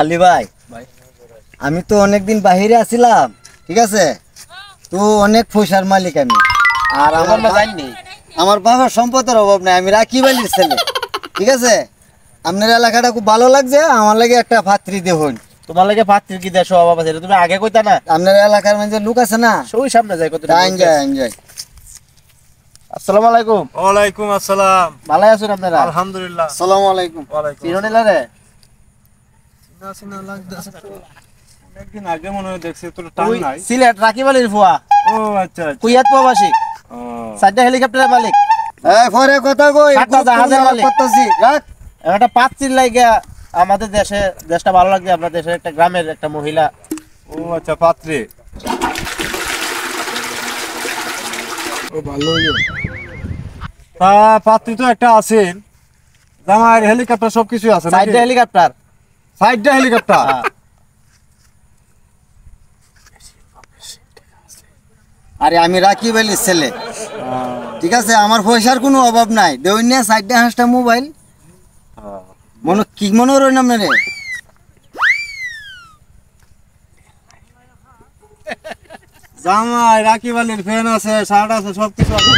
আলী ভাই, আমি তো অনেকদিন বাহিরে আছিলাম, ঠিক আছে? তো অনেক পয়সার মালিক আমি। আর আমার বাবার সম্পদের অভাব নাই, আমি রাকিব আলীর ছেলে, ঠিক আছে? আপনার এলাকাটা খুব ভালো লাগছে, আমার লাগে একটা পাত্রী দেখুন। তোমার লাগে পাত্রী কি দেশ অভাব আছে, তুমি আগে কইতা না? আপনার এলাকার মধ্যে লোক আছে না? ওই সামনে যাই কত। যাই। আসসালামু আলাইকুম। ওয়ালাইকুম আসসালাম। ভালো আছেন আপনারা? আলহামদুলিল্লাহ। আসসালামু আলাইকুম। চিরনিলা রে একদিন আগে মনে হয় দেখছি, তোর টান নাই। সিলেট রাকিব আলীর ফুয়া, ও আচ্ছা আচ্ছা। কুইয়াত প্রবাসী, ও, 4টা হেলিকপ্টারের মালিক, পরে কথা কই, 7টা জাহাজের মালিক। করতেছি রাখ। একটা পাত্রীর লাগে আমাদের দেশটা ভালো লাগছে। আপনার দেশের একটা গ্রামের একটা মহিলা। ও আচ্ছা, পাত্রে। ও ভালো হইলো। তা পাত্রী তো একটা আছেন, জামাইয়ের হেলিকপ্টার সবকিছু আছে নাকি? 4টা হেলিকপ্টার। 4টা হেলিকপ্টার। হ্যাঁ। আরে আমি রাকিব আলীর ছেলে, ঠিক আছে? আমার পয়সার কোনো অভাব নাই। দেউনিয়া 4টা মোবাইল কি মনে রইল না রে? জামাই রাকিব আলীর ফ্যান আছে, শার্ট আছে, সবকিছু আছে।